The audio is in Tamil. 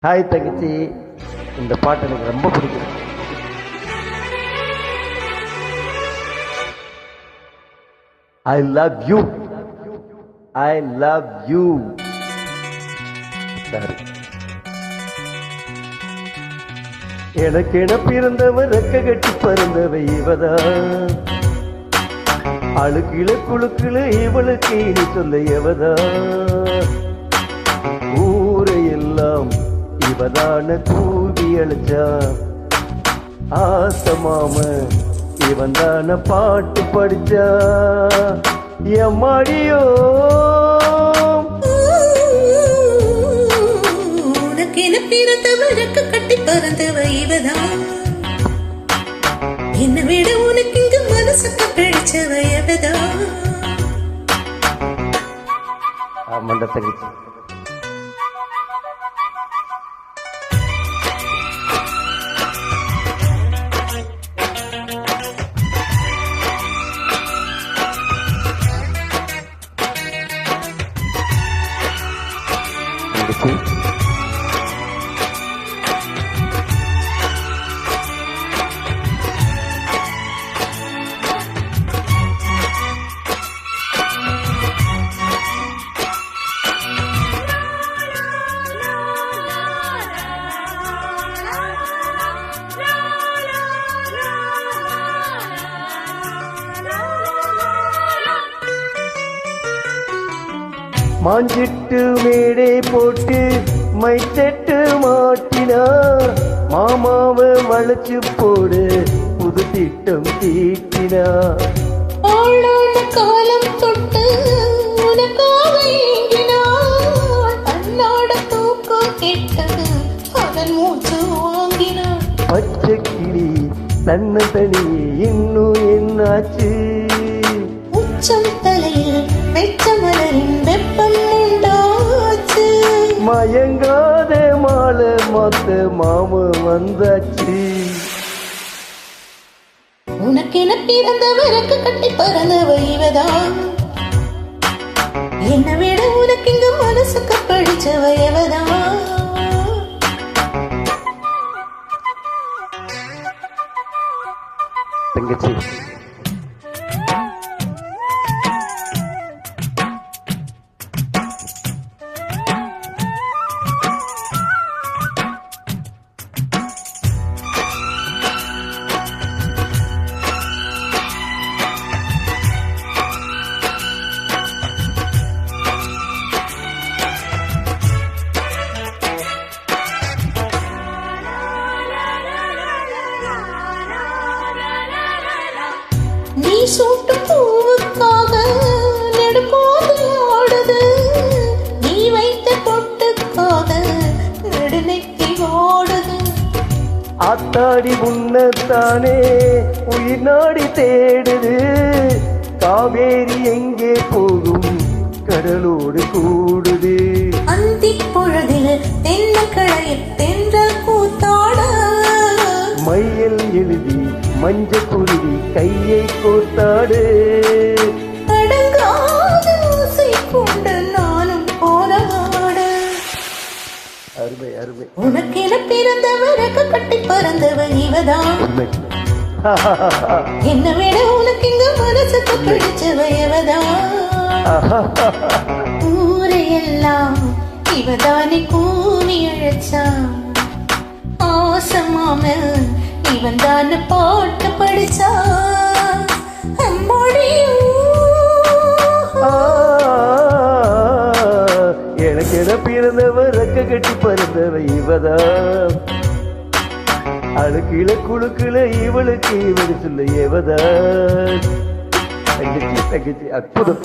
ஹாய் தங்கச்சி, இந்த பாட்டு எனக்கு ரொம்ப பிடிக்கும். I love you, I love you. சரி, எனக்கென பிறந்தவ ரெக்க கட்டி பறந்தவை இவதான், அழுக்கில குழுக்கில இவளுக்கு இனி சொல்ல எவதான், ஊரையெல்லாம் இவதான தூவி அழைச்சா, ஆசமாம இவன் தான பாட்டு படிச்சா, எம்மாடியோ உனக்கென பிறந்தவருக்கு கட்டி பறந்தவ இவதான், என்ன விட உனக்கு இங்கு மனசுக்கு பிடிச்சவ எவதான். மண்டத்தகிச்சு மாஞ்சிட்டு மேடை போட்டு மைச்சட்டு மாட்டினா, மாமாவை வளைச்சு போடு புது திட்டம் தீட்டினா, காலம் தொட்டு உனக்காக ஏங்கினான், தன்னோட தூக்கம் கேட்டது அதன் மூச்சு வாங்கினான். பச்சை கிளி தன்னை தனியே இன்னும் என்னாச்சு, உச்சம் தலையில் வெச்ச மலரின் வெப்பம் உண்டாச்சு, மயங்காத மாலை மொத்த மாம வந்தாச்சு. உனக்கென பிறந்தவருக்கு கட்டி பறந்தவ இவதான், என்ன விட உனக்கு இங்கு மனசுக்கு படிச்சவ எவதான். தங்கச்சி நீ சூட்டு பூவுக்காக நெடுக்கோது ஆடுது, நீ வைத்த பொட்டுக்காக நெடுநெத்தி ஓடுது. ஆத்தாடி உன்னத்தானே உயிர் நாடி தேடுது, காவேரி எங்கே போகும் கடலோடு கூடுது. அந்தி பொழுதில் தென்னக்கடையில் தென்றல் கூத்தாட, மையல் எழுதி மஞ்ச குருவி கையை கோத்தாடு, அடங்காத ஓசை கொண்டு நானும் போராட. அருமை அருமை. உனக்கென பிறந்தவருக்கு கட்டி பறந்தவ இவதான், உண்மை. என்ன விட உனக்கு இங்க மனசுக்கு பிடிச்சவ எவதான். ஊரையெல்லாம் இவதானே கூவி அழைச்சா, ஆசமாம இவன் தான பாட்டு படிச்சா, எனக்கென பிறந்தவ ரெக்க கட்டி பறந்தவ இவதான், அழுக்கில குழுக்கில இவளுக்கு இவரு சொல்ல எவதான். தங்கச்சி தங்கச்சி அற்புதம்.